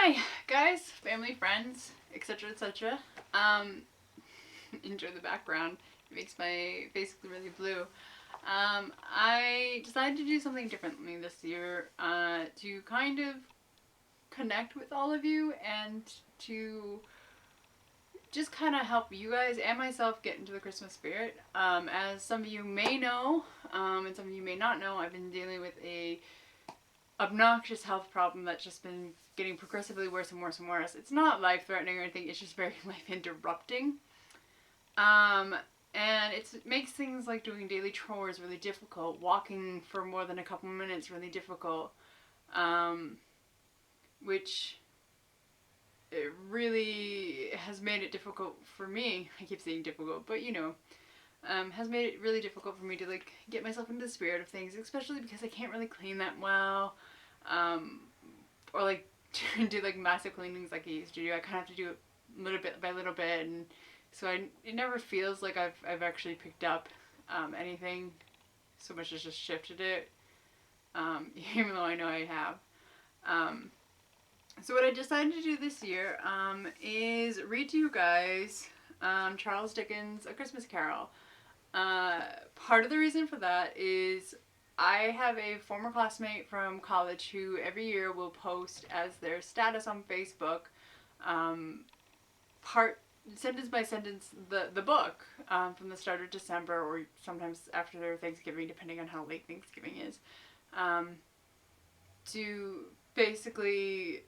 Hi, guys, family, friends, etc., etc. Enjoy the background. It makes my face look really blue. I decided to do something differently this year to kind of connect with all of you and to just kind of help you guys and myself get into the Christmas spirit. As some of you may know, and some of you may not know, I've been dealing with a obnoxious health problem that's just been getting progressively worse and worse and worse. It's not life-threatening or anything, it's just very life-interrupting. And it makes things like doing daily chores really difficult, walking for more than a couple minutes really difficult, which it really has made it difficult for me. I keep saying difficult, but has made it really difficult for me to like get myself into the spirit of things, especially because I can't really clean that well, or like do like massive cleanings like I used to do. I kind of have to do it little bit by little bit, and so it never feels like I've actually picked up anything so much as just shifted it, even though I know I have. So what I decided to do this year is read to you guys Charles Dickens' A Christmas Carol. Part of the reason for that is I have a former classmate from college who every year will post as their status on Facebook, part sentence by sentence the book from the start of December or sometimes after Thanksgiving, depending on how late Thanksgiving is, to basically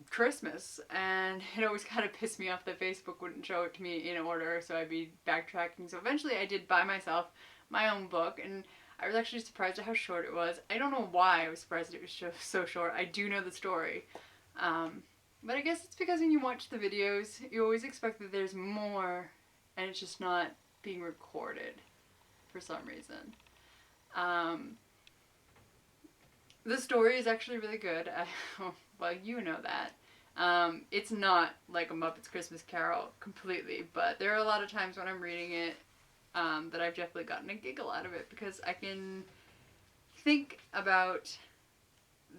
Christmas, and it always kind of pissed me off that Facebook wouldn't show it to me in order, so I'd be backtracking. So eventually I did buy myself my own book, and I was actually surprised at how short it was. I don't know why I was surprised it was so short. I do know the story. But I guess it's because when you watch the videos, you always expect that there's more, and it's just not being recorded for some reason. The story is actually really good. Well, you know that. It's not like A Muppet's Christmas Carol completely, but there are a lot of times when I'm reading it that I've definitely gotten a giggle out of it because I can think about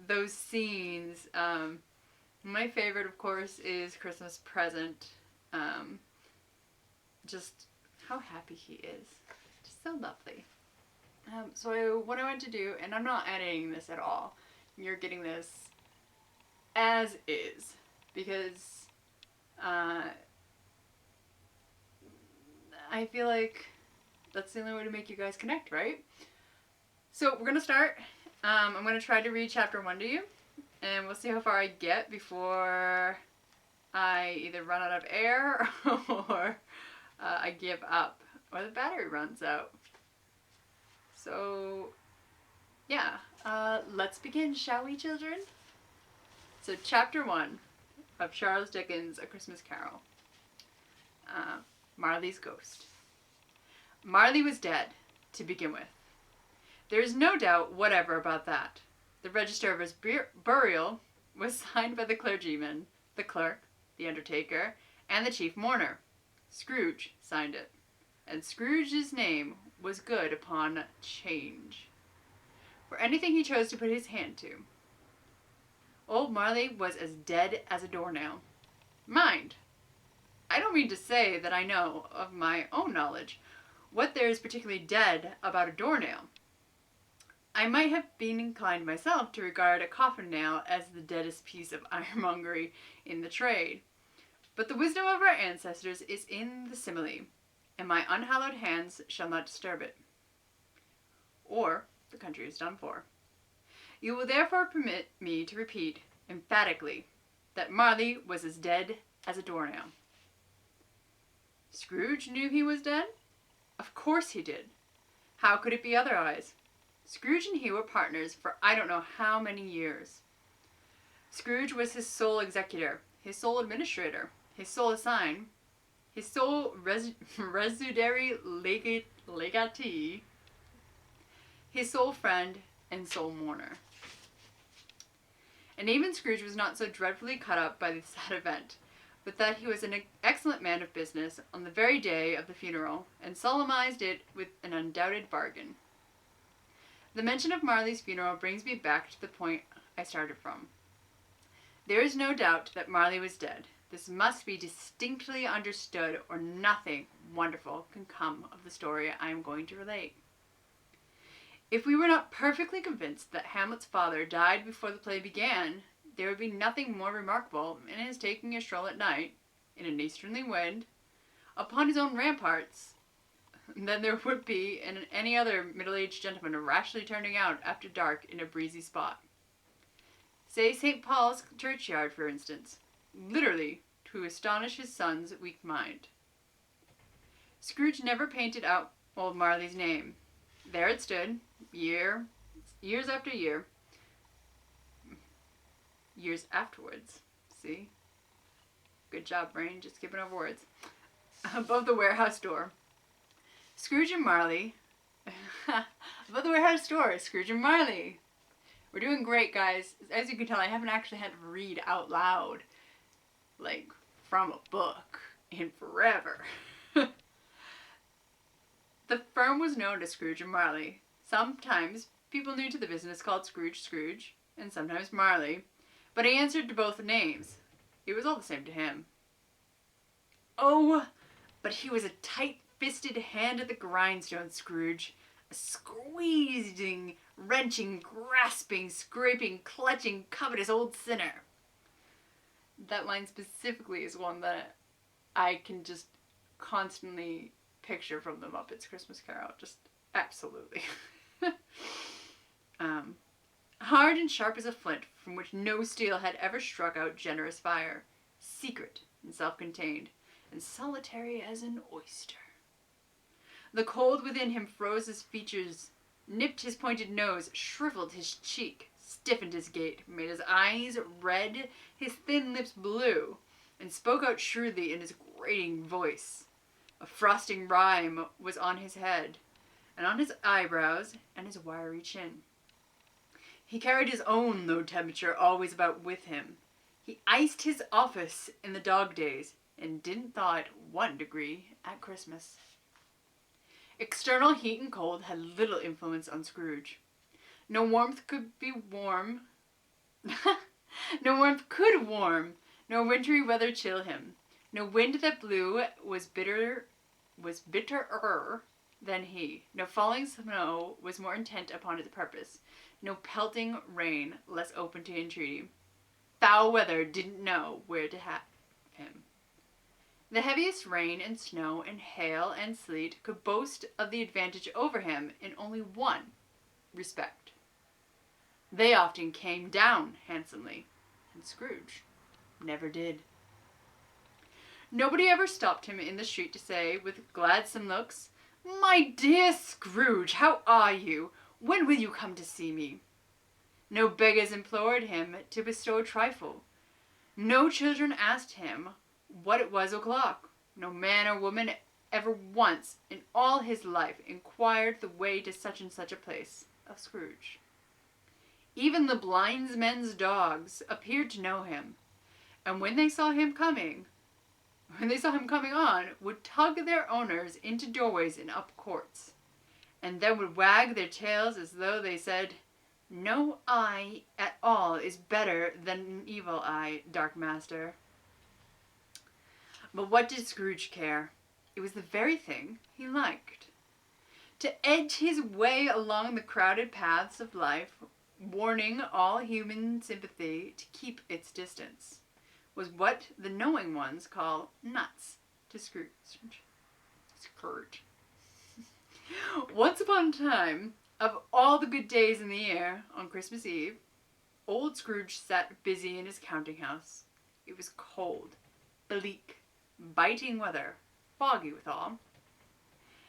those scenes. My favorite, of course, is Christmas Present. Just how happy he is. Just so lovely. So what I want to do, and I'm not editing this at all, you're getting this as is, because I feel like that's the only way to make you guys connect, right? So we're going to start. I'm going to try to read chapter 1 to you, and we'll see how far I get before I either run out of air or I give up, or the battery runs out. So, yeah, let's begin, shall we, children? So, chapter 1 of Charles Dickens' A Christmas Carol. Marley's Ghost. Marley was dead, to begin with. There is no doubt whatever about that. The register of his burial was signed by the clergyman, the clerk, the undertaker, and the chief mourner. Scrooge signed it, and Scrooge's name was good upon change for anything he chose to put his hand to. Old Marley was as dead as a doornail. Mind, I don't mean to say that I know, of my own knowledge, what there is particularly dead about a doornail. I might have been inclined myself to regard a coffin nail as the deadest piece of ironmongery in the trade. But the wisdom of our ancestors is in the simile, and my unhallowed hands shall not disturb it. Or the country is done for. You will therefore permit me to repeat, emphatically, that Marley was as dead as a doornail. Scrooge knew he was dead? Of course he did. How could it be otherwise? Scrooge and he were partners for I don't know how many years. Scrooge was his sole executor, his sole administrator, his sole assign, his sole residuary legatee, his sole friend, and sole mourner. And even Scrooge was not so dreadfully cut up by the sad event, but that he was an excellent man of business on the very day of the funeral, and solemnized it with an undoubted bargain. The mention of Marley's funeral brings me back to the point I started from. There is no doubt that Marley was dead. This must be distinctly understood, or nothing wonderful can come of the story I am going to relate. If we were not perfectly convinced that Hamlet's father died before the play began, there would be nothing more remarkable in his taking a stroll at night, in an easterly wind, upon his own ramparts, than there would be in any other middle-aged gentleman rashly turning out after dark in a breezy spot. Say St. Paul's churchyard, for instance, literally to astonish his son's weak mind. Scrooge never painted out old Marley's name. There it stood, years after year, years afterwards. See? Good job, brain, just skipping over words. Above the warehouse door. Scrooge and Marley. Above the warehouse door, Scrooge and Marley. We're doing great, guys. As you can tell, I haven't actually had to read out loud, like, from a book in forever. The firm was known as Scrooge and Marley. Sometimes people new to the business called Scrooge, and sometimes Marley, but he answered to both names. It was all the same to him. Oh, but he was a tight-fisted hand at the grindstone, Scrooge. A squeezing, wrenching, grasping, scraping, clutching, covetous old sinner. That line specifically is one that I can just constantly picture from the Muppets Christmas Carol. Just absolutely. Hard and sharp as a flint, from which no steel had ever struck out generous fire. Secret and self-contained, and solitary as an oyster. The cold within him froze his features, nipped his pointed nose, shriveled his cheek, stiffened his gait, made his eyes red, his thin lips blue, and spoke out shrewdly in his grating voice. A frosting rime was on his head, and on his eyebrows, and his wiry chin. He carried his own low temperature always about with him. He iced his office in the dog days, and didn't thaw it 1 degree at Christmas. External heat and cold had little influence on Scrooge. No warmth could warm, nor wintry weather chill him. No wind that blew was bitterer than he. No falling snow was more intent upon its purpose. No pelting rain less open to entreaty. Foul weather didn't know where to have him. The heaviest rain and snow and hail and sleet could boast of the advantage over him in only one respect. They often came down handsomely, and Scrooge never did. Nobody ever stopped him in the street to say, with gladsome looks, "My dear Scrooge, how are you? When will you come to see me?" No beggars implored him to bestow a trifle. No children asked him what it was o'clock. No man or woman ever once in all his life inquired the way to such and such a place of Scrooge. Even the blindsmen's dogs appeared to know him, and when they saw him coming on, would tug their owners into doorways and up courts, and then would wag their tails as though they said, "No eye at all is better than an evil eye, dark master." But what did Scrooge care? It was the very thing he liked. To edge his way along the crowded paths of life, warning all human sympathy to keep its distance, was what the knowing ones call nuts to Scrooge. Once upon a time, of all the good days in the year, on Christmas Eve, old Scrooge sat busy in his counting house. It was cold, bleak, biting weather, foggy withal,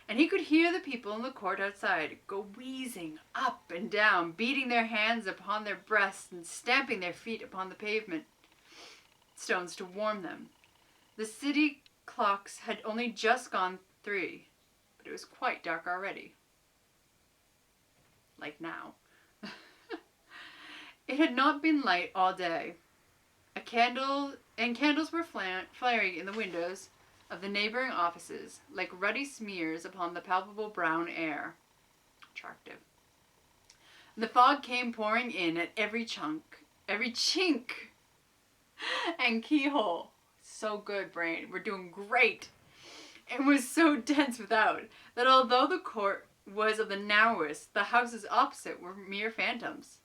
and he could hear the people in the court outside go wheezing up and down, beating their hands upon their breasts and stamping their feet upon the pavement stones to warm them. The city clocks had only just gone 3, but it was quite dark already. Like now. It had not been light all day. Candles were flaring in the windows of the neighboring offices, like ruddy smears upon the palpable brown air. Attractive. The fog came pouring in at every chink and keyhole. So good, brain. We're doing great. It was so dense without that although the court was of the narrowest, the houses opposite were mere phantoms.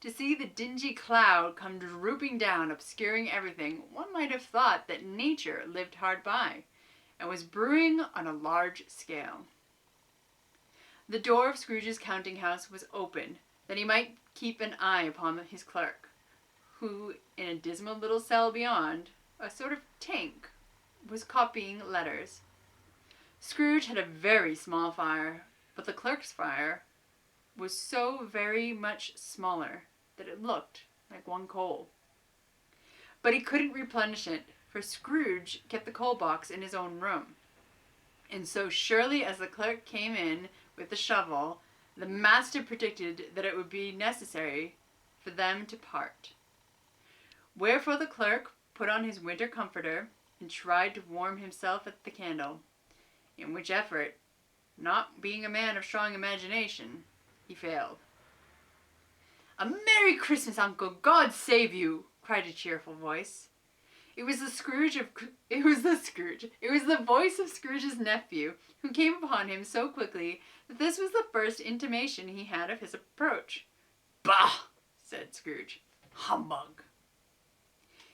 To see the dingy cloud come drooping down, obscuring everything, one might have thought that nature lived hard by, and was brewing on a large scale. The door of Scrooge's counting house was open, that he might keep an eye upon his clerk, who, in a dismal little cell beyond, a sort of tank, was copying letters. Scrooge had a very small fire, but the clerk's fire was so very much smaller that it looked like one coal. But he couldn't replenish it, for Scrooge kept the coal box in his own room. And so surely as the clerk came in with the shovel, the master predicted that it would be necessary for them to part. Wherefore the clerk put on his winter comforter and tried to warm himself at the candle, in which effort, not being a man of strong imagination, he failed. "A Merry Christmas, Uncle! God save you!" cried a cheerful voice. It was the voice of Scrooge's nephew, who came upon him so quickly that this was the first intimation he had of his approach. "Bah!" said Scrooge. "Humbug!"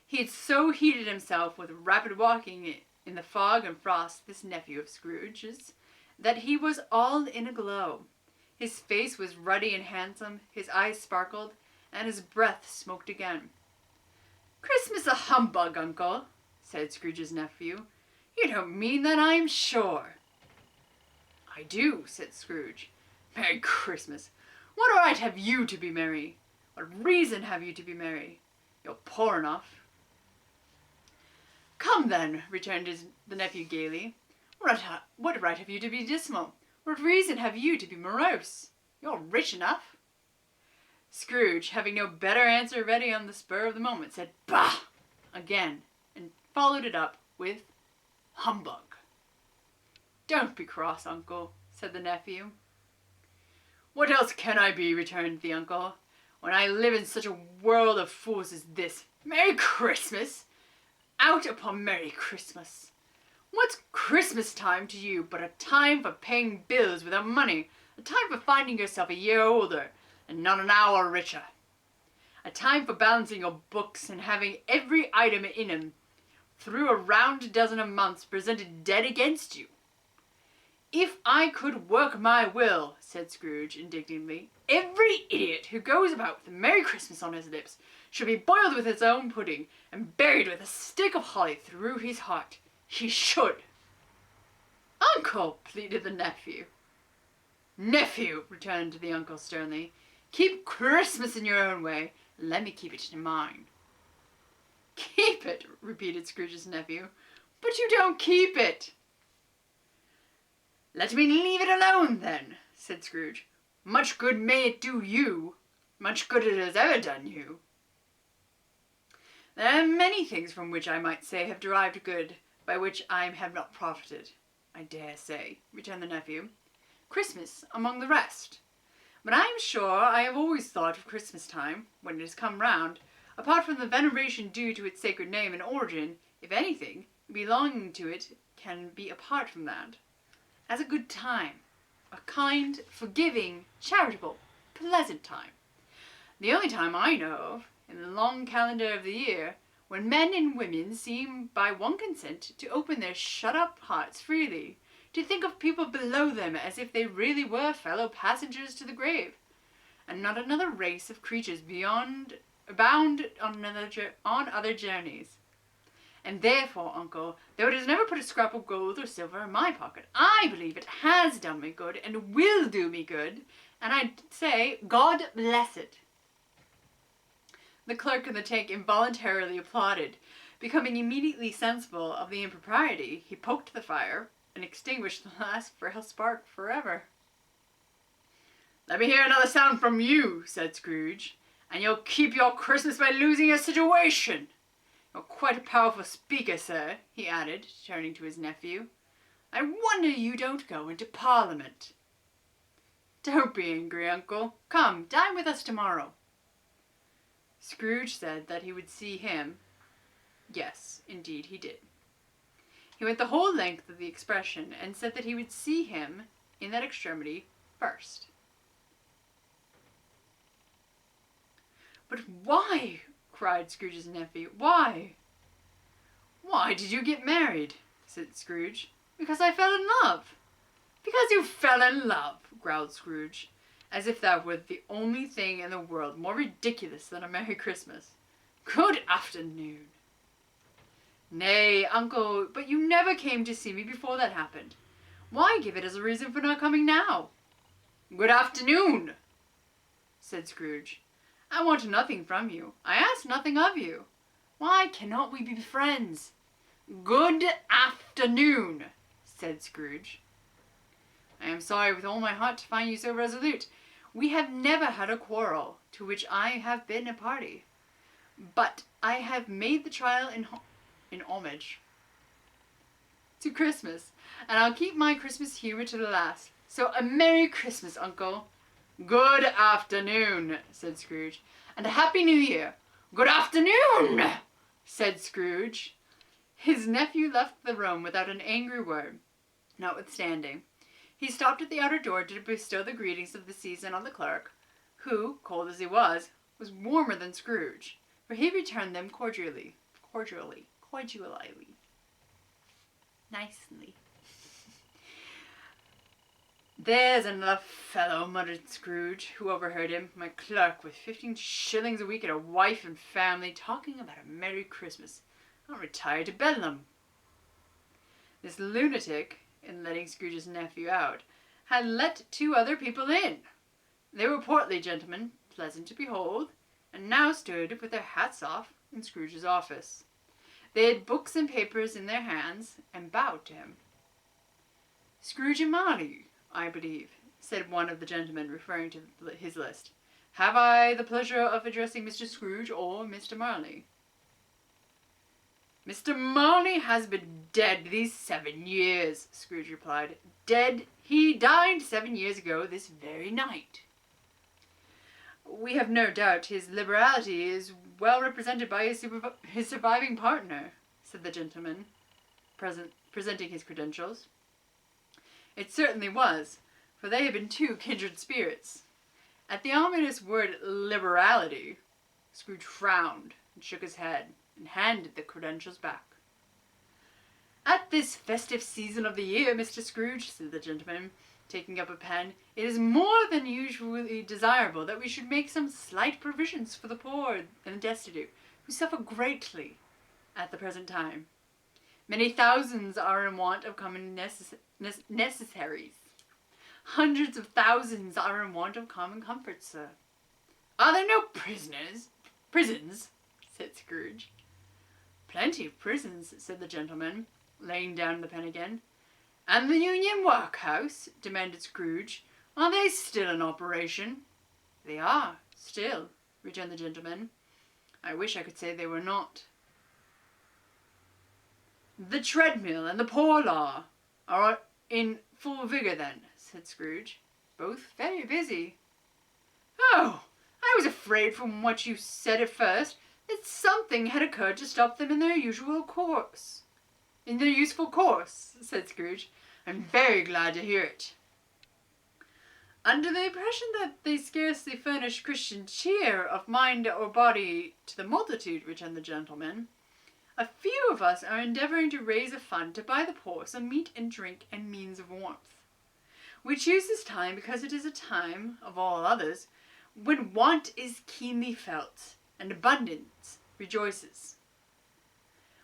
He had so heated himself with rapid walking in the fog and frost, this nephew of Scrooge's, that he was all in a glow. His face was ruddy and handsome, his eyes sparkled, and his breath smoked again. "Christmas a humbug, Uncle," said Scrooge's nephew. "You don't mean that, I am sure." "I do," said Scrooge. "Merry Christmas! What right have you to be merry? What reason have you to be merry? You're poor enough." "Come then," returned the nephew gaily. What right have you to be dismal? What reason have you to be morose? You're rich enough." Scrooge, having no better answer ready on the spur of the moment, said "Bah!" again, and followed it up with "Humbug." "Don't be cross, Uncle," said the nephew. "What else can I be," returned the uncle, "when I live in such a world of fools as this? Merry Christmas! Out upon Merry Christmas! What's Christmas time to you but a time for paying bills without money, a time for finding yourself a year older and not an hour richer, a time for balancing your books and having every item in 'em through a round dozen of months presented dead against you?" "If I could work my will," said Scrooge indignantly, "every idiot who goes about with a Merry Christmas on his lips should be boiled with his own pudding and buried with a stick of holly through his heart. He should." "Uncle!" pleaded the nephew. "Nephew!" returned the uncle sternly. "Keep Christmas in your own way, and let me keep it in mine." "Keep it!" repeated Scrooge's nephew. "But you don't keep it." "Let me leave it alone, then," said Scrooge. "Much good may it do you. Much good it has ever done you." "There are many things from which I might say have derived good, by which I have not profited, I dare say," returned the nephew. "Christmas among the rest. But I am sure I have always thought of Christmas time, when it has come round, apart from the veneration due to its sacred name and origin, if anything belonging to it can be apart from that, as a good time, a kind, forgiving, charitable, pleasant time. The only time I know of, in the long calendar of the year, when men and women seem by one consent to open their shut-up hearts freely, to think of people below them as if they really were fellow passengers to the grave, and not another race of creatures bound on other journeys. And therefore, Uncle, though it has never put a scrap of gold or silver in my pocket, I believe it has done me good and will do me good, and I say, God bless it." The clerk in the tank involuntarily applauded. Becoming immediately sensible of the impropriety, he poked the fire and extinguished the last frail spark forever. "Let me hear another sound from you," said Scrooge, "and you'll keep your Christmas by losing your situation. You're quite a powerful speaker, sir," he added, turning to his nephew. "I wonder you don't go into Parliament." "Don't be angry, Uncle. Come, dine with us tomorrow." Scrooge said that he would see him, Yes, indeed he did. He went the whole length of the expression and said that he would see him in that extremity first. "But why?" cried Scrooge's nephew. "Why?" "Why did you get married?" said Scrooge. "Because I fell in love." "Because you fell in love," growled Scrooge, as if that were the only thing in the world more ridiculous than a Merry Christmas. "Good afternoon." "Nay, uncle, but you never came to see me before that happened. Why give it as a reason for not coming now?" "Good afternoon," said Scrooge. "I want nothing from you. I ask nothing of you. Why cannot we be friends?" "Good afternoon," said Scrooge. "I am sorry with all my heart to find you so resolute. We have never had a quarrel, to which I have been a party. But I have made the trial in homage to Christmas, and I'll keep my Christmas humor to the last. So a Merry Christmas, uncle." "Good afternoon," said Scrooge. "And a Happy New Year." "Good afternoon," said Scrooge. His nephew left the room without an angry word, notwithstanding. He stopped at the outer door to bestow the greetings of the season on the clerk, who, cold as he was warmer than Scrooge, for he returned them cordially, nicely. "There's another fellow," muttered Scrooge, who overheard him. "My clerk, with 15 shillings a week and a wife and family, talking about a Merry Christmas. I'll retire to Bedlam." This lunatic, in letting Scrooge's nephew out, had let 2 other people in. They were portly gentlemen, pleasant to behold, and now stood with their hats off in Scrooge's office. They had books and papers in their hands, and bowed to him. "Scrooge and Marley, I believe," said one of the gentlemen, referring to his list. "Have I the pleasure of addressing Mr. Scrooge or Mr. Marley?" "Mr. Marley has been dead these 7 years," Scrooge replied. "Dead? He died 7 years ago this very night." "We have no doubt his liberality is well represented by his surviving partner," said the gentleman, presenting his credentials. It certainly was, for they had been 2 kindred spirits. At the ominous word liberality, Scrooge frowned and shook his head and handed the credentials back. "At this festive season of the year, Mr. Scrooge," said the gentleman, taking up a pen, "it is more than usually desirable that we should make some slight provisions for the poor and destitute, who suffer greatly at the present time. Many thousands are in want of common necessaries. Hundreds of thousands are in want of common comforts, sir." "Are there no prisons?" said Scrooge. "Plenty of prisons," said the gentleman, laying down the pen again. "And the Union Workhouse?" demanded Scrooge. "Are they still in operation?" "They are, still," returned the gentleman. "I wish I could say they were not." "The treadmill and the poor law are in full vigor, then?" said Scrooge. "Both very busy." "Oh, I was afraid from what you said at first that something had occurred to stop them in their useful course," said Scrooge. "I'm very glad to hear it." "Under the impression that they scarcely furnish Christian cheer of mind or body to the multitude," returned the gentleman, "a few of us are endeavoring to raise a fund to buy the poor some meat and drink and means of warmth. We choose this time because it is a time, of all others, when want is keenly felt and abundance rejoices.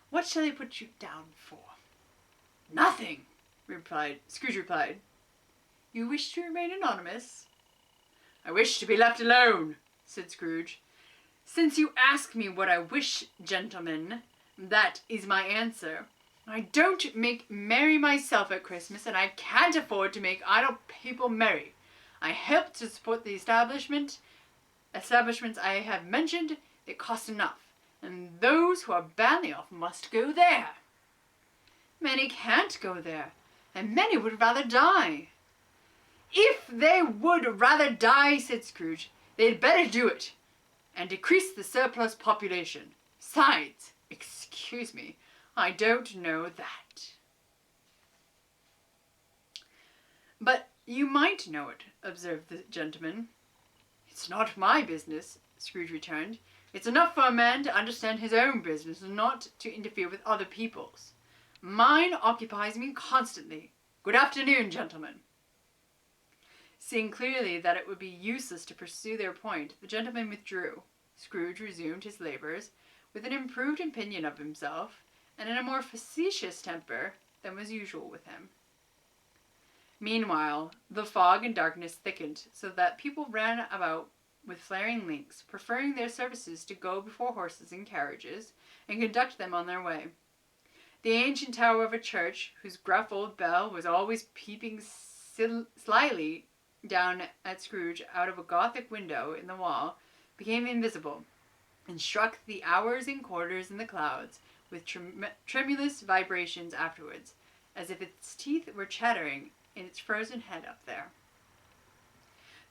What shall I put you down for?" "Nothing," Scrooge replied. "You wish to remain anonymous?" "I wish to be left alone," said Scrooge. "Since you ask me what I wish, gentlemen, that is my answer. I don't make merry myself at Christmas, and I can't afford to make idle people merry. I help to support the establishments I have mentioned. They cost enough, and those who are badly off must go there." "Many can't go there, and many would rather die." "If they would rather die," said Scrooge, "they'd better do it, and decrease the surplus population. Besides, Excuse me, I don't know that. But you might know it, observed the gentleman. It's not my business, Scrooge returned. It's enough for a man to understand his own business and not to interfere with other people's. Mine occupies me constantly. Good afternoon, gentlemen. Seeing clearly that it would be useless to pursue their point, the gentleman withdrew. Scrooge resumed his labours, with an improved opinion of himself, and in a more facetious temper than was usual with him. Meanwhile, the fog and darkness thickened, so that people ran about with flaring links, preferring their services to go before horses and carriages, and conduct them on their way. The ancient tower of a church, whose gruff old bell was always peeping slyly down at Scrooge out of a Gothic window in the wall, became invisible, and struck the hours and quarters in the clouds with tremulous vibrations afterwards, as if its teeth were chattering in its frozen head up there.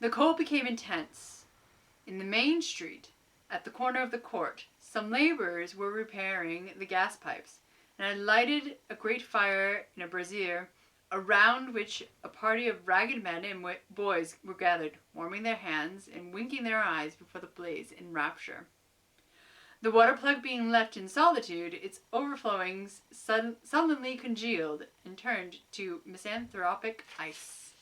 The cold became intense. In the main street, at the corner of the court, some labourers were repairing the gas pipes, and had lighted a great fire in a brazier, around which a party of ragged men and boys were gathered, warming their hands and winking their eyes before the blaze in rapture. The water plug being left in solitude, its overflowings sullenly congealed and turned to misanthropic ice.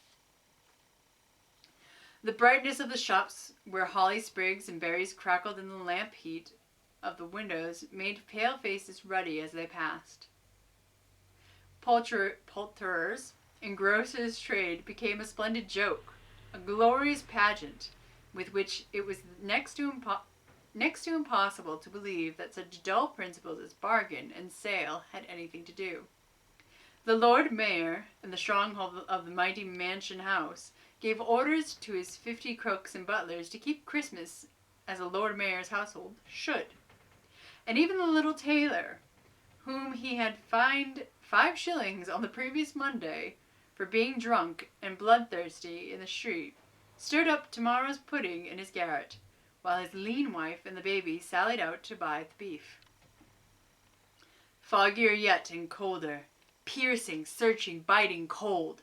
The brightness of the shops, where holly sprigs and berries crackled in the lamp heat of the windows, made pale faces ruddy as they passed. Poulterers' and grocers' trade became a splendid joke, a glorious pageant, with which it was next to impossible to believe that such dull principles as bargain and sale had anything to do. The Lord Mayor, in the stronghold of the mighty Mansion House, gave orders to his 50 cooks and butlers to keep Christmas as a Lord Mayor's household should. And even the little tailor, whom he had fined 5 shillings on the previous Monday for being drunk and bloodthirsty in the street, stirred up tomorrow's pudding in his garret, while his lean wife and the baby sallied out to buy the beef. Foggier yet and colder, piercing, searching, biting cold.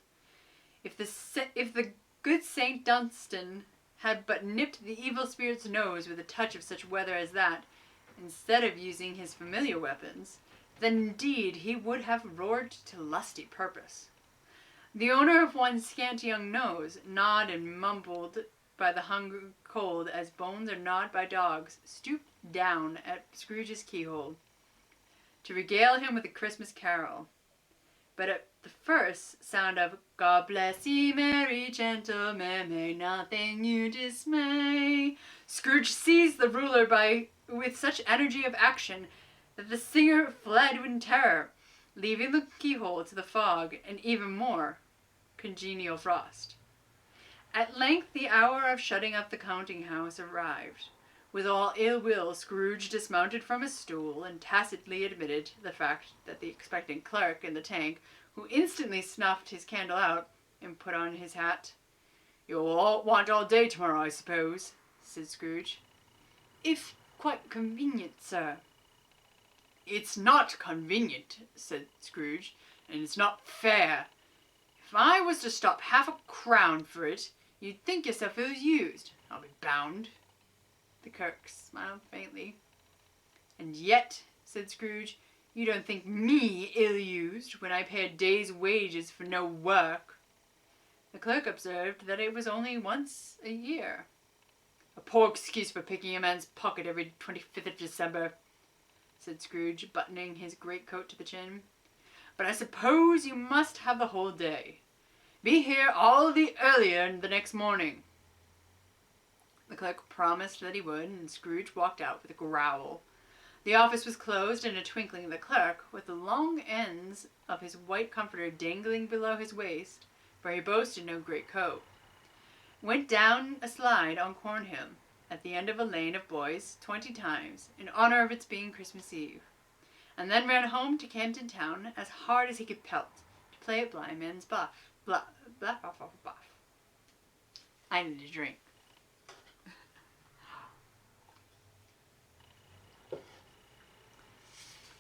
If the good Saint Dunstan had but nipped the evil spirit's nose with a touch of such weather as that, instead of using his familiar weapons, then indeed he would have roared to lusty purpose. The owner of one scant young nose, gnawed and mumbled by the hunger cold as bones are gnawed by dogs, stooped down at Scrooge's keyhole to regale him with a Christmas carol. But at the first sound of "God bless ye, merry gentlemen, may nothing you dismay," Scrooge seized the ruler with such energy of action that the singer fled in terror, leaving the keyhole to the fog and even more congenial frost. At length the hour of shutting up the counting-house arrived. With all ill will, Scrooge dismounted from his stool and tacitly admitted the fact that the expectant clerk in the tank, who instantly snuffed his candle out and put on his hat. "You'll want all day tomorrow, I suppose," said Scrooge. "If quite convenient, sir." "It's not convenient," said Scrooge, "and it's not fair. If I was to stop half a crown for it, you'd think yourself ill-used, I'll be bound." The clerk smiled faintly. "And yet," said Scrooge, "you don't think me ill-used when I pay a day's wages for no work." The clerk observed that it was only once a year. "A poor excuse for picking a man's pocket every 25th of December," said Scrooge, buttoning his greatcoat to the chin. "But I suppose you must have the whole day. Be here all the earlier the next morning." The clerk promised that he would, and Scrooge walked out with a growl. The office was closed in a twinkling. The clerk, with the long ends of his white comforter dangling below his waist, for he boasted no great coat, went down a slide on Cornhill, at the end of a lane of boys, 20 times, in honor of its being Christmas Eve, and then ran home to Camden Town as hard as he could pelt, to play at blind man's buff. Buff. I need a drink.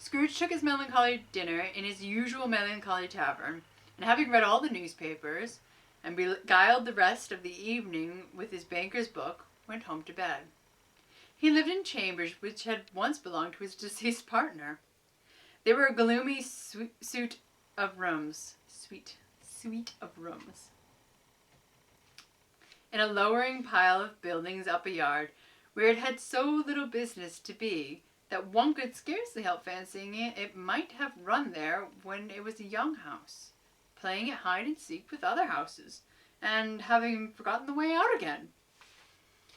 Scrooge took his melancholy dinner in his usual melancholy tavern, and having read all the newspapers, and beguiled the rest of the evening with his banker's book, went home to bed. He lived in chambers which had once belonged to his deceased partner. They were a gloomy suite of rooms, in a lowering pile of buildings up a yard, where it had so little business to be that one could scarcely help fancying it might have run there when it was a young house, playing at hide and seek with other houses, and having forgotten the way out again.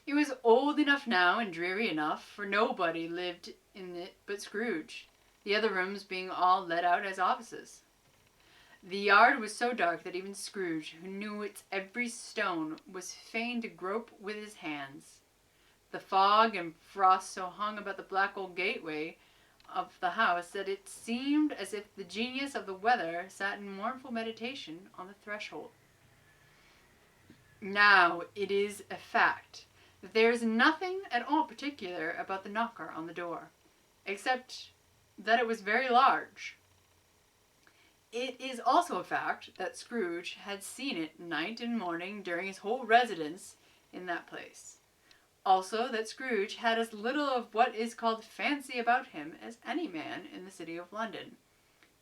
It was old enough now and dreary enough, for nobody lived in it but Scrooge, the other rooms being all let out as offices. The yard was so dark that even Scrooge, who knew its every stone, was fain to grope with his hands. The fog and frost so hung about the black old gateway of the house that it seemed as if the genius of the weather sat in mournful meditation on the threshold. Now it is a fact that there is nothing at all particular about the knocker on the door, except that it was very large. It is also a fact that Scrooge had seen it night and morning during his whole residence in that place. Also that Scrooge had as little of what is called fancy about him as any man in the city of London,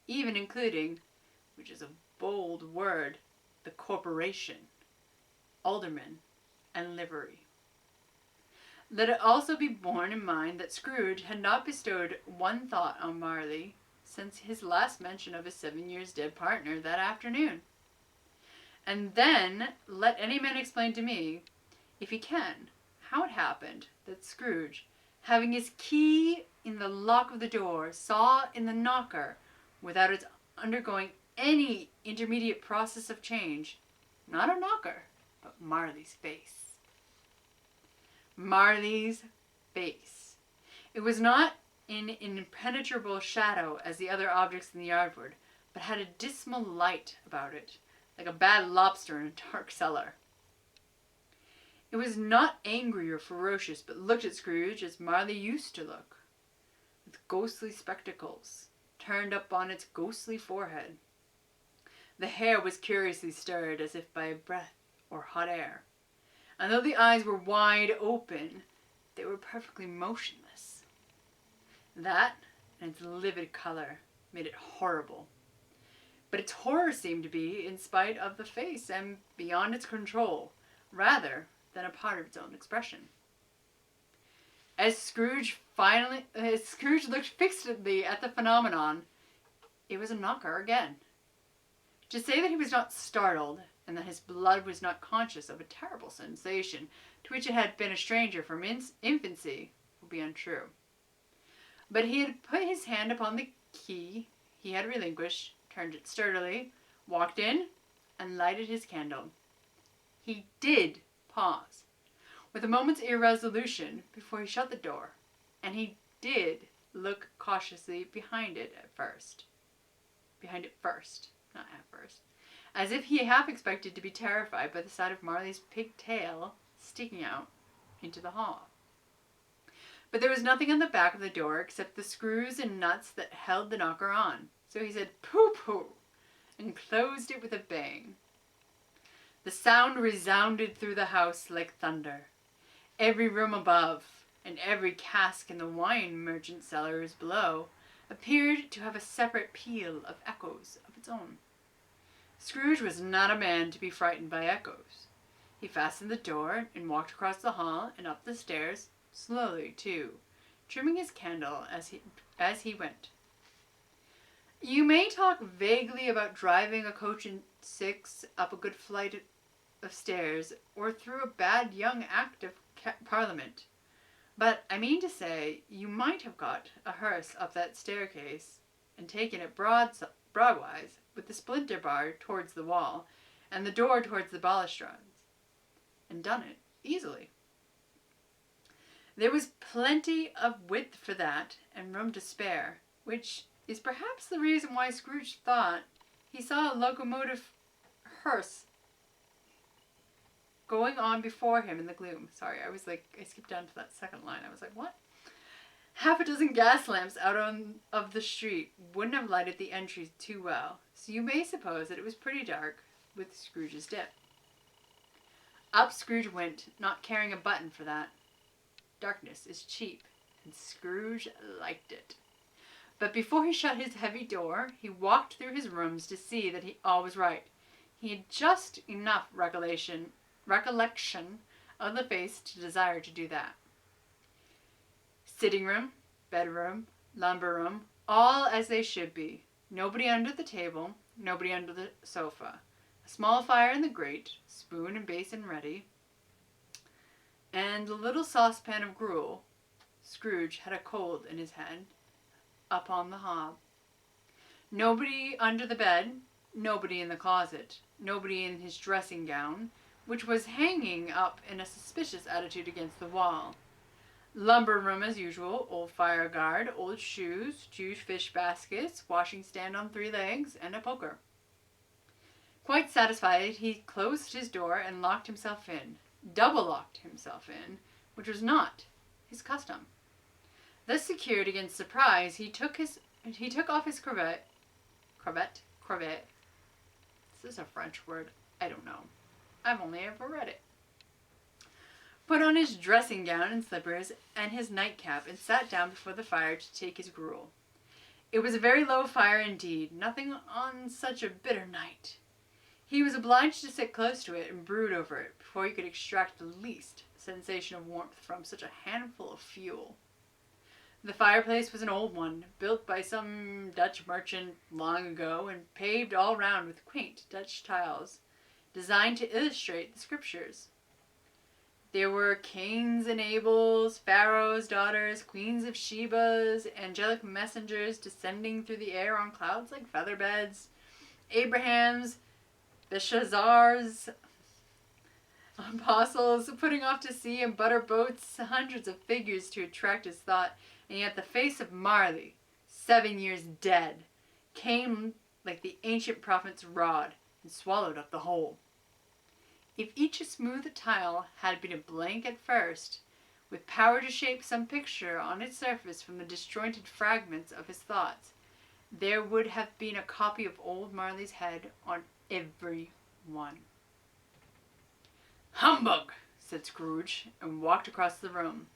even including, which is a bold word, the corporation, aldermen, and livery. Let it also be borne in mind that Scrooge had not bestowed one thought on Marley since his last mention of his 7 years dead partner that afternoon. And then let any man explain to me, if he can, how it happened that Scrooge, having his key in the lock of the door, saw in the knocker, without its undergoing any intermediate process of change, not a knocker, but Marley's face. Marley's face. It was not in impenetrable shadow as the other objects in the yard would, but had a dismal light about it, like a bad lobster in a dark cellar. It was not angry or ferocious, but looked at Scrooge as Marley used to look, with ghostly spectacles turned up on its ghostly forehead. The hair was curiously stirred as if by a breath or hot air, and though the eyes were wide open, they were perfectly motionless. That, and its livid color, made it horrible. But its horror seemed to be in spite of the face and beyond its control, rather than a part of its own expression. As Scrooge looked fixedly at the phenomenon, it was a knocker again. To say that he was not startled, and that his blood was not conscious of a terrible sensation to which it had been a stranger from infancy, would be untrue. But he had put his hand upon the key he had relinquished, turned it sturdily, walked in, and lighted his candle. He did pause, with a moment's irresolution, before he shut the door, and he did look cautiously behind it first, not at first, as if he half expected to be terrified by the sight of Marley's pigtail sticking out into the hall. But there was nothing on the back of the door except the screws and nuts that held the knocker on, so he said, "Pooh-pooh," and closed it with a bang. The sound resounded through the house like thunder. Every room above, and every cask in the wine merchant cellars below, appeared to have a separate peal of echoes of its own. Scrooge was not a man to be frightened by echoes. He fastened the door and walked across the hall and up the stairs, slowly too, trimming his candle as he went. You may talk vaguely about driving a coach and six up a good flight of stairs or through a bad young Act of Parliament, but I mean to say you might have got a hearse up that staircase and taken it broadwise, with the splinter bar towards the wall and the door towards the balustrades, and done it easily. There was plenty of width for that, and room to spare, which is perhaps the reason why Scrooge thought he saw a locomotive hearse going on before him in the gloom. Sorry, I skipped down to that second line. I was like, what? Half a dozen gas lamps out of the street wouldn't have lighted the entry too well, so you may suppose that it was pretty dark with Scrooge's dip. Up Scrooge went, not caring a button for that. Darkness is cheap, and Scrooge liked it. But before he shut his heavy door, he walked through his rooms to see that all was right. He had just enough recollection of the face to desire to do that. Sitting room, bedroom, lumber room, all as they should be. Nobody under the table, nobody under the sofa. A small fire in the grate, spoon and basin ready, and a little saucepan of gruel. Scrooge had a cold in his head, up on the hob. Nobody under the bed, nobody in the closet, nobody in his dressing gown, which was hanging up in a suspicious attitude against the wall. Lumber room as usual, old fire guard, old shoes, 2 fish baskets, washing stand on 3 legs, and a poker. Quite satisfied, he closed his door and locked himself in, double-locked himself in, which was not his custom. Thus secured against surprise, he took off his cravat. This is a French word. I don't know. I've only ever read it. Put on his dressing gown and slippers and his nightcap and sat down before the fire to take his gruel. It was a very low fire indeed, nothing on such a bitter night. He was obliged to sit close to it and brood over it before he could extract the least sensation of warmth from such a handful of fuel. The fireplace was an old one, built by some Dutch merchant long ago and paved all round with quaint Dutch tiles, designed to illustrate the scriptures. There were Cains and Abels, Pharaoh's daughters, queens of Sheba's, angelic messengers descending through the air on clouds like feather beds, Abraham's, Belshazzar's, apostles putting off to sea in butter boats, hundreds of figures to attract his thought, and yet the face of Marley, 7 years dead, came like the ancient prophet's rod and swallowed up the whole. If each smooth tile had been a blank at first, with power to shape some picture on its surface from the disjointed fragments of his thoughts, there would have been a copy of old Marley's head on every one. "Humbug!" said Scrooge, and walked across the room.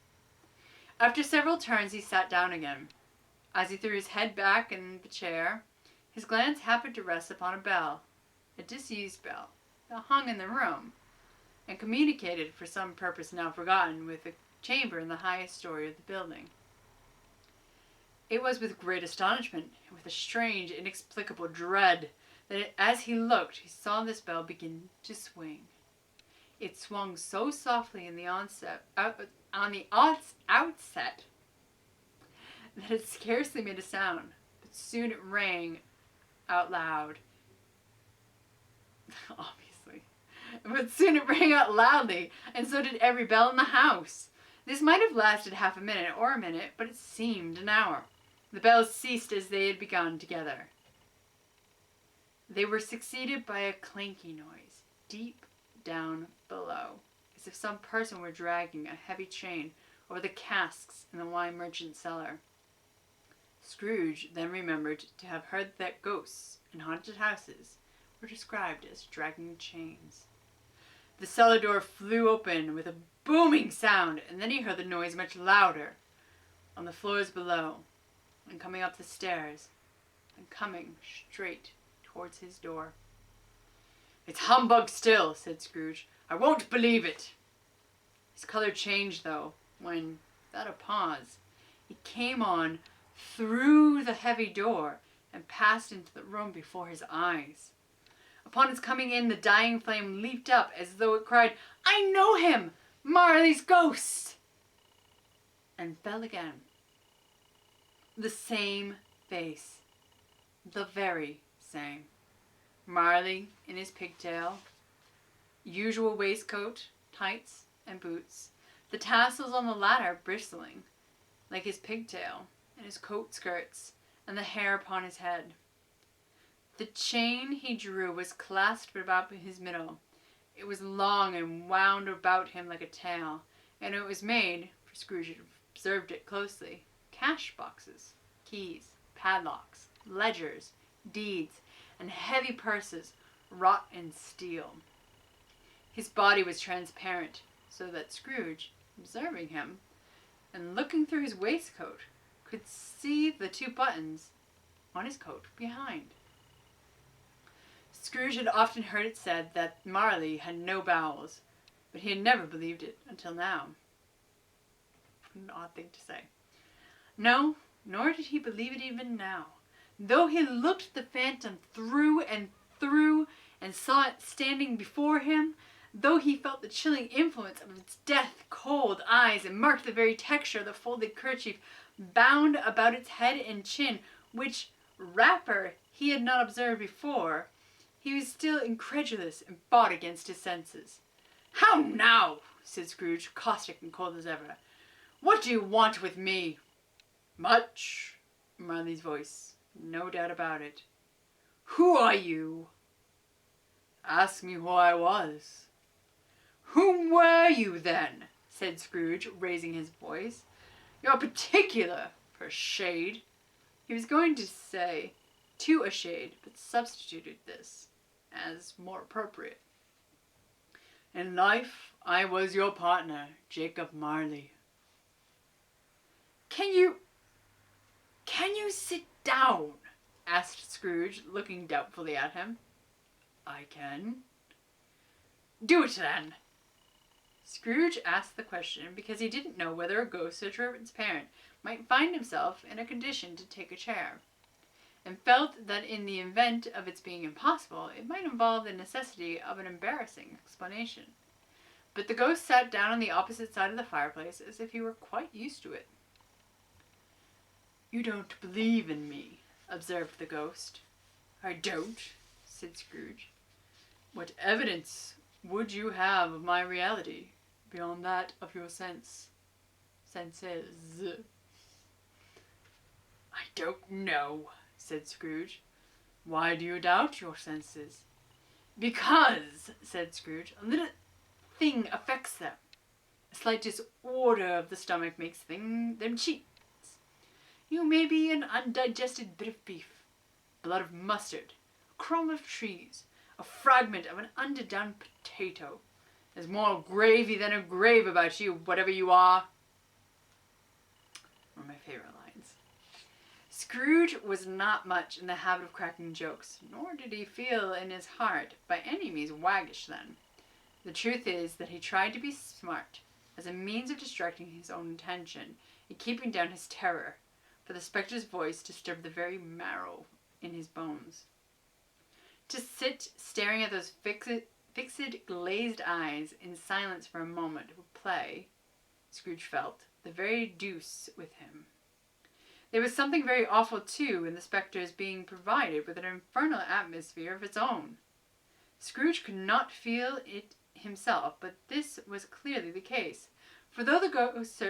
After several turns he sat down again. As he threw his head back in the chair, his glance happened to rest upon a bell, a disused bell, that hung in the room, and communicated for some purpose now forgotten with a chamber in the highest story of the building. It was with great astonishment, and with a strange, inexplicable dread, that as he looked, he saw this bell begin to swing. It swung so softly on the outset, that it scarcely made a sound, but soon it rang out loud. Obviously. But soon it rang out loudly, and so did every bell in the house. This might have lasted half a minute or a minute, but it seemed an hour. The bells ceased as they had begun together. They were succeeded by a clanky noise, deep down below, as if some person were dragging a heavy chain over the casks in the wine merchant's cellar. Scrooge then remembered to have heard that ghosts in haunted houses were described as dragging chains. The cellar door flew open with a booming sound, and then he heard the noise much louder on the floors below, and coming up the stairs, and coming straight towards his door. "It's humbug still," said Scrooge. "I won't believe it." His color changed, though, when, without a pause, it came on through the heavy door and passed into the room before his eyes. Upon its coming in, the dying flame leaped up as though it cried, "I know him! Marley's ghost!" and fell again. The same face. The very same. Marley in his pigtail, usual waistcoat, tights, and boots, the tassels on the latter bristling like his pigtail, and his coat skirts, and the hair upon his head. The chain he drew was clasped about his middle. It was long and wound about him like a tail, and it was made, for Scrooge had observed it closely, cash boxes, keys, padlocks, ledgers, deeds, and heavy purses wrought in steel. His body was transparent, so that Scrooge, observing him, and looking through his waistcoat, could see the 2 buttons on his coat behind. Scrooge had often heard it said that Marley had no bowels, but he had never believed it until now. An odd thing to say. No, nor did he believe it even now. Though he looked the phantom through and through and saw it standing before him, though he felt the chilling influence of its death-cold eyes and marked the very texture of the folded kerchief bound about its head and chin, which wrapper he had not observed before, he was still incredulous and fought against his senses. "How now?" said Scrooge, caustic and cold as ever. "What do you want with me?" "Much," Marley's voice. No doubt about it. "Who are you?" "Ask me who I was." "Whom were you, then?" said Scrooge, raising his voice. "You're particular, for a shade." He was going to say, "to a shade," but substituted this as more appropriate. "In life, I was your partner, Jacob Marley." Can you sit down?" asked Scrooge, looking doubtfully at him. "I can." "Do it, then." Scrooge asked the question because he didn't know whether a ghost or transparent might find himself in a condition to take a chair, and felt that in the event of its being impossible, it might involve the necessity of an embarrassing explanation. But the ghost sat down on the opposite side of the fireplace as if he were quite used to it. "You don't believe in me," observed the ghost. "I don't," said Scrooge. "What evidence would you have of my reality beyond that of your senses?" "I don't know," said Scrooge. "Why do you doubt your senses?" "Because," said Scrooge, "a little thing affects them. A slight disorder of the stomach makes them cheats. You may be an undigested bit of beef, blood of mustard, a crumb of cheese, a fragment of an underdone potato. There's more gravy than a grave about you, whatever you are." One of my favorite lines. Scrooge was not much in the habit of cracking jokes, nor did he feel in his heart by any means waggish then. The truth is that he tried to be smart, as a means of distracting his own attention and keeping down his terror, for the spectre's voice disturbed the very marrow in his bones. To sit staring at those fixed, glazed eyes in silence for a moment would play, Scrooge felt, the very deuce with him. There was something very awful, too, in the spectre's being provided with an infernal atmosphere of its own. Scrooge could not feel it himself, but this was clearly the case, for though the ghost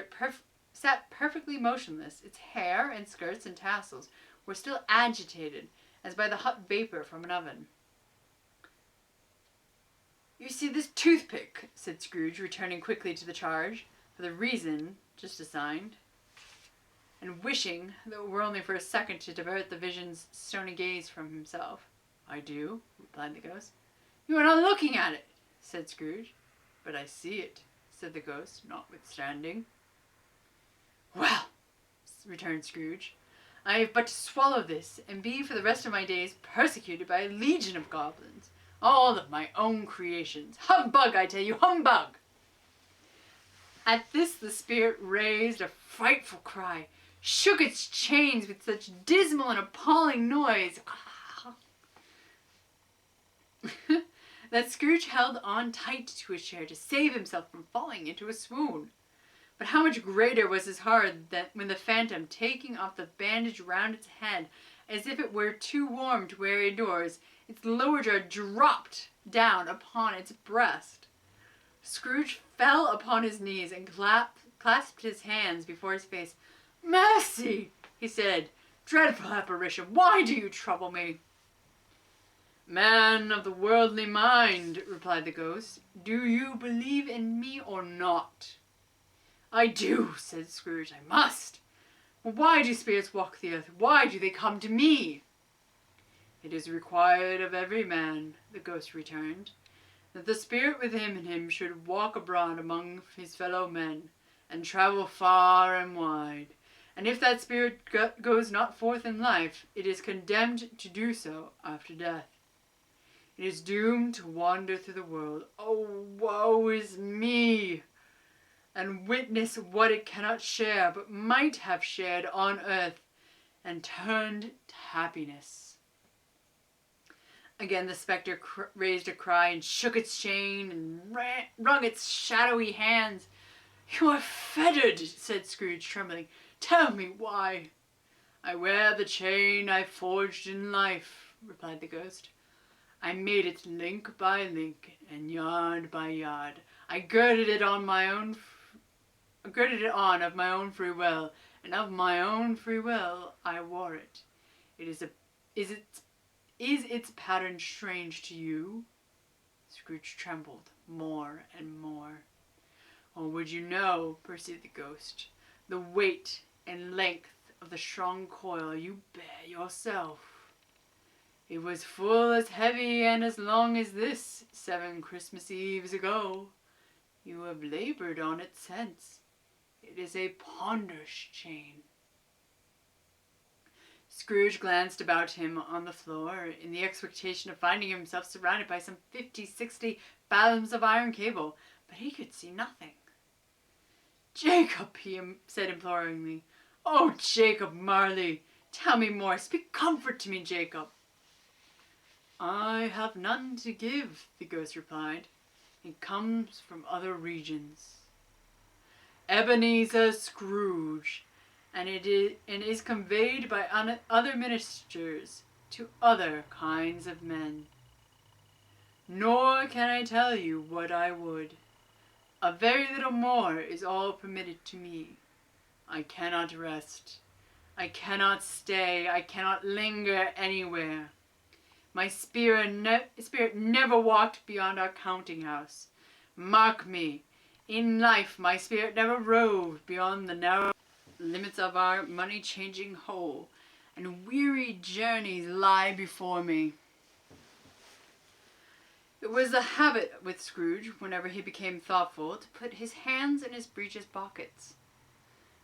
sat perfectly motionless, its hair and skirts and tassels were still agitated as by the hot vapor from an oven. "You see this toothpick," said Scrooge, returning quickly to the charge, for the reason just assigned, and wishing, though it were only for a second, to divert the vision's stony gaze from himself. "I do," replied the ghost. "You are not looking at it," said Scrooge. "But I see it," said the ghost, notwithstanding. "Well," returned Scrooge, "I have but to swallow this, and be for the rest of my days persecuted by a legion of goblins, all of my own creations. Humbug, I tell you, humbug!" At this the spirit raised a frightful cry, shook its chains with such dismal and appalling noise that Scrooge held on tight to his chair to save himself from falling into a swoon. But how much greater was his horror when the phantom, taking off the bandage round its head, as if it were too warm to wear indoors, its lower jaw dropped down upon its breast. Scrooge fell upon his knees and clasped his hands before his face. "Mercy!" he said. "Dreadful apparition, why do you trouble me?" "Man of the worldly mind," replied the ghost, "do you believe in me or not?" "I do," said Scrooge. "I must." Why do spirits walk the earth? Why do they come to me? It is required of every man, the ghost returned, that the spirit within him should walk abroad among his fellow men, and travel far and wide. And if that spirit goes not forth in life, it is condemned to do so after death. It is doomed to wander through the world. Oh, woe is me! And witness what it cannot share, but might have shared on earth, and turned to happiness. Again the spectre raised a cry and shook its chain and wrung its shadowy hands. "You are fettered," said Scrooge, trembling. "Tell me why." "I wear the chain I forged in life," replied the ghost. "I made it link by link and yard by yard. I girded it on of my own free will, and of my own free will I wore it. Is its pattern strange to you?" Scrooge trembled more and more. "Or would you know," pursued the ghost, "the weight and length of the strong coil you bear yourself? It was full as heavy and as long as this 7 Christmas Eves ago. You have labored on it since. It is a ponderous chain." Scrooge glanced about him on the floor in the expectation of finding himself surrounded by some 50-60 fathoms of iron cable, but he could see nothing. "Jacob," he said imploringly. "Oh, Jacob Marley, tell me more. Speak comfort to me, Jacob." "I have none to give," the ghost replied. "It comes from other regions. Ebenezer Scrooge, and is conveyed by other ministers to other kinds of men. Nor can I tell you what I would. A very little more is all permitted to me. I cannot rest. I cannot stay. I cannot linger anywhere. My spirit never walked beyond our counting house. Mark me, in life my spirit never roved beyond the narrow limits of our money-changing hole, and weary journeys lie before me." It was the habit with Scrooge, whenever he became thoughtful, to put his hands in his breeches pockets.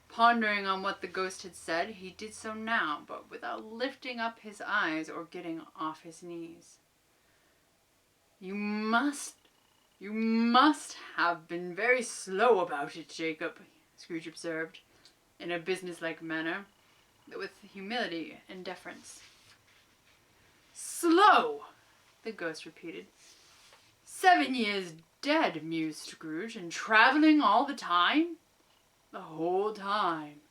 Pondering on what the ghost had said, he did so now, but without lifting up his eyes or getting off his knees. You must have been very slow about it, Jacob," Scrooge observed, in a businesslike manner, but with humility and deference. "Slow!" the ghost repeated. 7 years dead," mused Scrooge, "and travelling all the time?" "The whole time.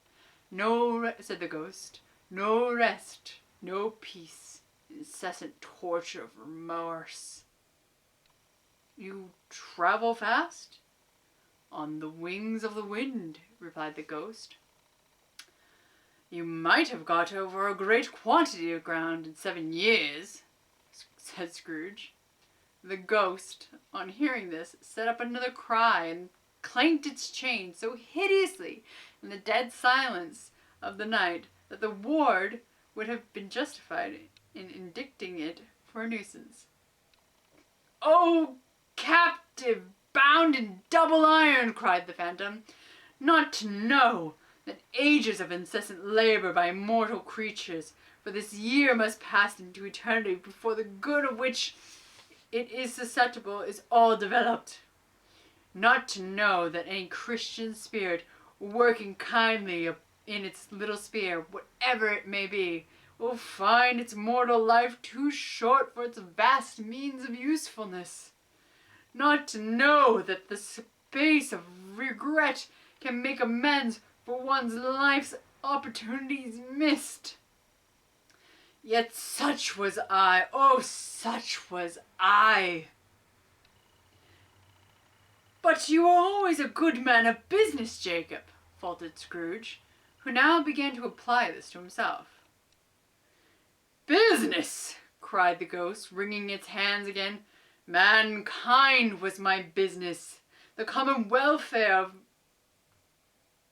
Said the ghost. "No rest, no peace, incessant torture of remorse." "You travel fast?" "On the wings of the wind," replied the ghost. "You might have got over a great quantity of ground in 7 years," said Scrooge. The ghost, on hearing this, set up another cry and clanked its chain so hideously in the dead silence of the night that the ward would have been justified in indicting it for a nuisance. "Oh, captive, bound in double iron," cried the phantom, "not to know that ages of incessant labor by mortal creatures for this year must pass into eternity before the good of which it is susceptible is all developed. Not to know that any Christian spirit working kindly in its little sphere, whatever it may be, will find its mortal life too short for its vast means of usefulness. Not to know that the space of regret can make amends for one's life's opportunities missed. Yet such was I, oh, such was I." "But you were always a good man of business, Jacob," faltered Scrooge, who now began to apply this to himself. "Business!" cried the ghost, wringing its hands again. "Mankind was my business. The common welfare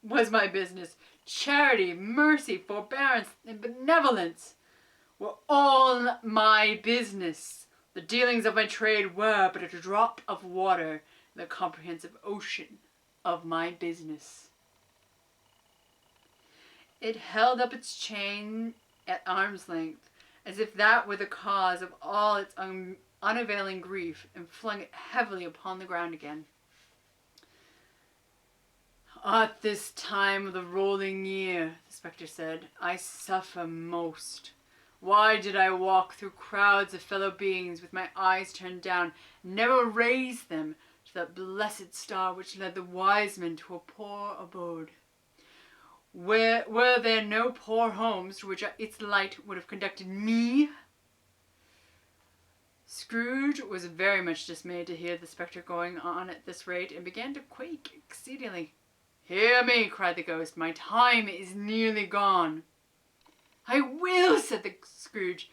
was my business. charity, mercy, forbearance, and benevolence were all my business. The dealings of my trade were but a drop of water in the comprehensive ocean of my business. It held up its chain at arm's length, as if that were the cause of all its unavailing grief, and flung it heavily upon the ground again. At this time of the rolling year, the spectre said, I suffer most. Why did I walk through crowds of fellow beings with my eyes turned down, never raise them to that blessed star which led the wise men to a poor abode? Were there no poor homes to which its light would have conducted me? Scrooge was very much dismayed to hear the spectre going on at this rate, and began to quake exceedingly. Hear me, cried the ghost, my time is nearly gone. I will, said Scrooge,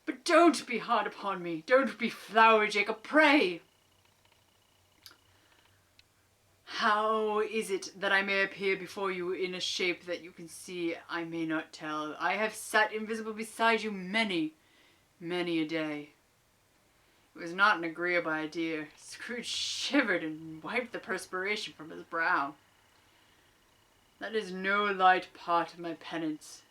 but don't be hard upon me. Don't be flowery, Jacob, pray. How is it that I may appear before you in a shape that you can see I may not tell? I have sat invisible beside you many a day. It was not an agreeable idea. Scrooge shivered and wiped the perspiration from his brow. That is no light part of my penance,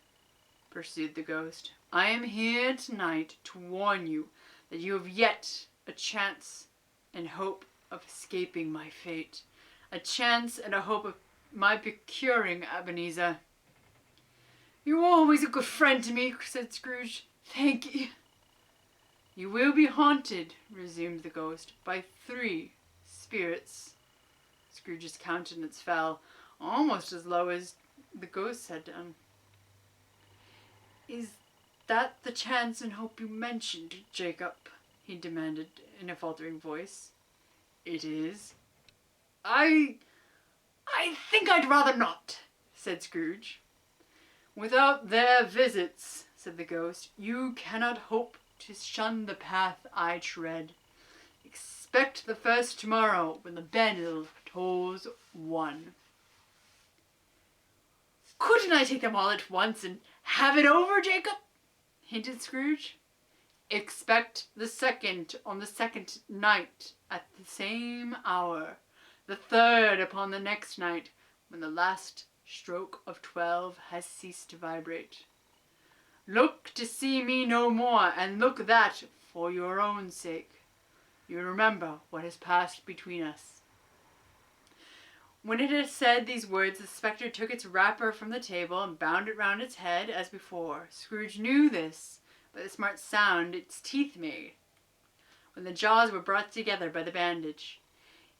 pursued the ghost. I am here tonight to warn you that you have yet a chance and hope of escaping my fate. A chance and a hope of my procuring Ebenezer. You were always a good friend to me, said Scrooge. Thank you. You will be haunted, resumed the ghost, by 3 spirits. Scrooge's countenance fell, almost as low as the ghost had done. Is that the chance and hope you mentioned, Jacob? He demanded in a faltering voice. It is. I think I'd rather not, said Scrooge. Without their visits, said the ghost, you cannot hope to shun the path I tread. Expect the first tomorrow when the bell tolls 1. Couldn't I take them all at once and have it over, Jacob? Hinted Scrooge. Expect the second on the second night at the same hour. The third upon the next night when the last stroke of 12 has ceased to vibrate. Look to see me no more, and look that for your own sake. You remember what has passed between us. When it had said these words, the spectre took its wrapper from the table and bound it round its head as before. Scrooge knew this by the smart sound its teeth made when the jaws were brought together by the bandage.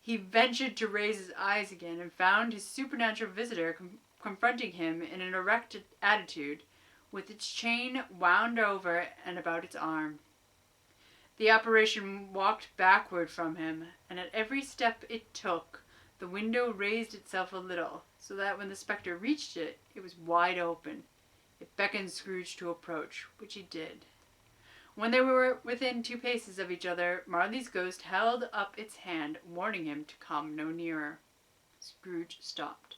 He ventured to raise his eyes again and found his supernatural visitor confronting him in an erect attitude, with its chain wound over and about its arm. The apparition walked backward from him, and at every step it took, the window raised itself a little, so that when the spectre reached it, it was wide open. It beckoned Scrooge to approach, which he did. When they were within 2 paces of each other, Marley's ghost held up its hand, warning him to come no nearer. Scrooge stopped.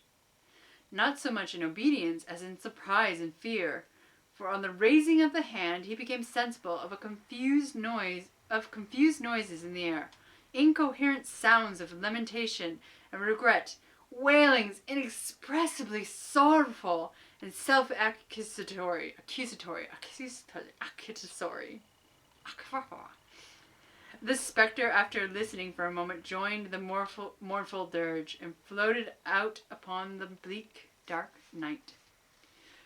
Not so much in obedience as in surprise and fear, for on the raising of the hand he became sensible of confused noises in the air, incoherent sounds of lamentation and regret, wailings inexpressibly sorrowful and self-accusatory. The spectre, after listening for a moment, joined the mournful dirge and floated out upon the bleak, dark night.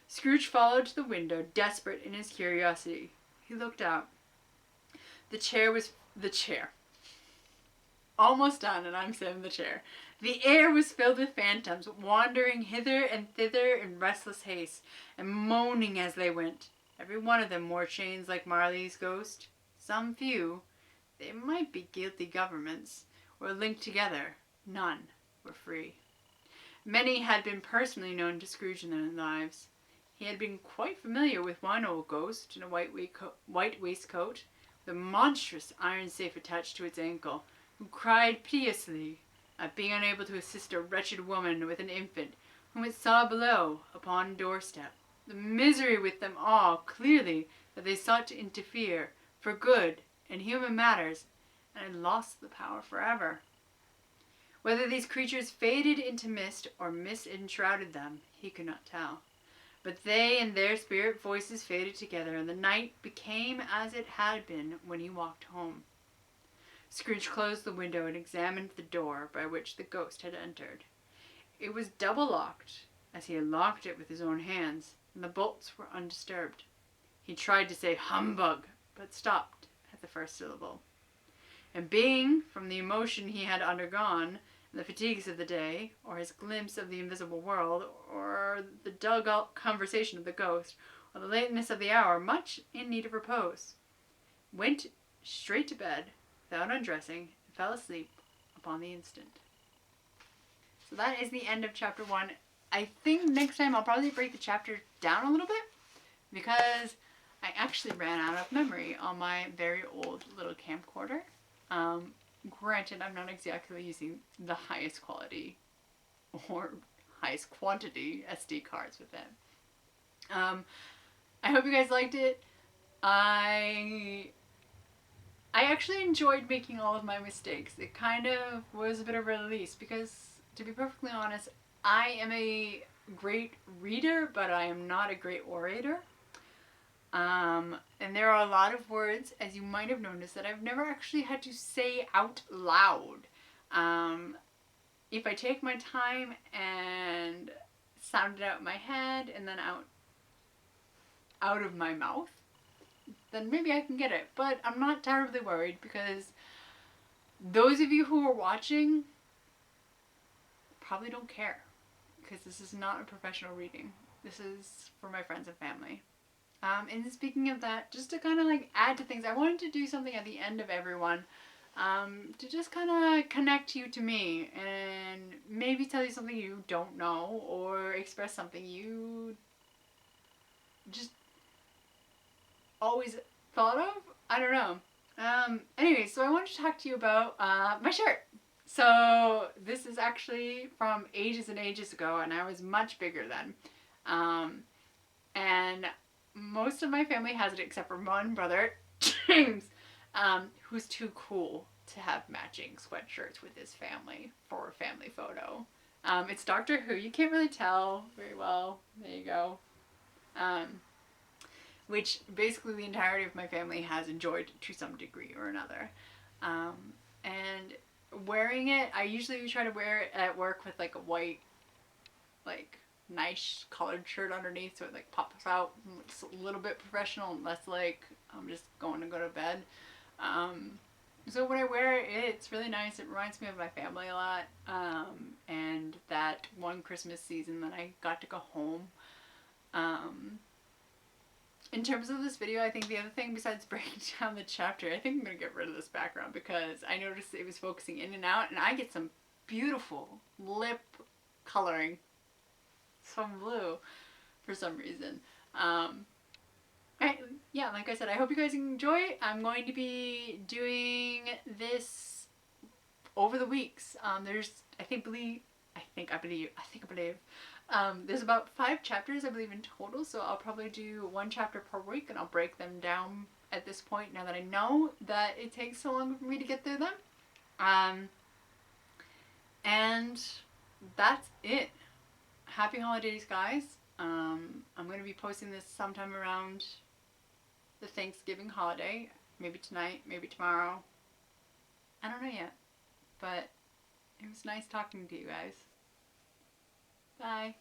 Scrooge followed to the window, desperate in his curiosity. He looked out. The chair. Almost done, and I'm saying the chair. The air was filled with phantoms, wandering hither and thither in restless haste, and moaning as they went. Every one of them wore chains like Marley's ghost. Some few, they might be guilty governments, were linked together. None were free. Many had been personally known to Scrooge in their lives. He had been quite familiar with one old ghost in a white waistcoat, with a monstrous iron safe attached to its ankle, who cried piteously at being unable to assist a wretched woman with an infant, whom it saw below upon doorstep. The misery with them all, clearly, that they sought to interfere for good in human matters, and had lost the power forever. Whether these creatures faded into mist or mist enshrouded them, he could not tell. But they and their spirit voices faded together, and the night became as it had been when he walked home. Scrooge closed the window and examined the door by which the ghost had entered. It was double-locked, as he had locked it with his own hands, and the bolts were undisturbed. He tried to say humbug, but stopped at the first syllable. And being, from the emotion he had undergone, and the fatigues of the day, or his glimpse of the invisible world, or the dull conversation of the ghost, or the lateness of the hour, much in need of repose, went straight to bed, without undressing, and fell asleep upon the instant. So that is the end of chapter 1. I think next time I'll probably break the chapter down a little bit, because I actually ran out of memory on my very old little camcorder. Granted, I'm not exactly using the highest quality or highest quantity SD cards with it. I hope you guys liked it. I actually enjoyed making all of my mistakes. It kind of was a bit of a release because, to be perfectly honest, I am a great reader, but I am not a great orator. And there are a lot of words, as you might have noticed, that I've never actually had to say out loud. If I take my time and sound it out in my head and then out of my mouth, then maybe I can get it. But I'm not terribly worried, because those of you who are watching probably don't care, because this is not a professional reading. This is for my friends and family. And speaking of that, just to kind of like add to things, I wanted to do something at the end of everyone, to just kind of connect you to me and maybe tell you something you don't know, or express something you just always thought of. I don't know. Anyway, so I wanted to talk to you about my shirt. So this is actually from ages and ages ago, and I was much bigger then. And most of my family has it except for one brother, James, who's too cool to have matching sweatshirts with his family for a family photo. It's Doctor Who. You can't really tell very well. There you go. Which basically the entirety of my family has enjoyed to some degree or another. And wearing it, I usually try to wear it at work with like a white, like, nice colored shirt underneath, so it like pops out. It's a little bit professional and less like I'm just going to go to bed. So when I wear it, it's really nice. It reminds me of my family a lot. And that one Christmas season that I got to go home. In terms of this video, I think the other thing besides breaking down the chapter, I think I'm going to get rid of this background, because I noticed it was focusing in and out, and I get some beautiful lip coloring from blue for some reason. Yeah, like I said, I hope you guys enjoy it. I'm going to be doing this over the weeks. There's, I believe, there's about 5 chapters, I believe, in total, so I'll probably do 1 chapter per week, and I'll break them down at this point, now that I know that it takes so long for me to get through them. And that's it. Happy holidays, guys. I'm going to be posting this sometime around the Thanksgiving holiday. Maybe tonight, maybe tomorrow. I don't know yet. But it was nice talking to you guys. Bye.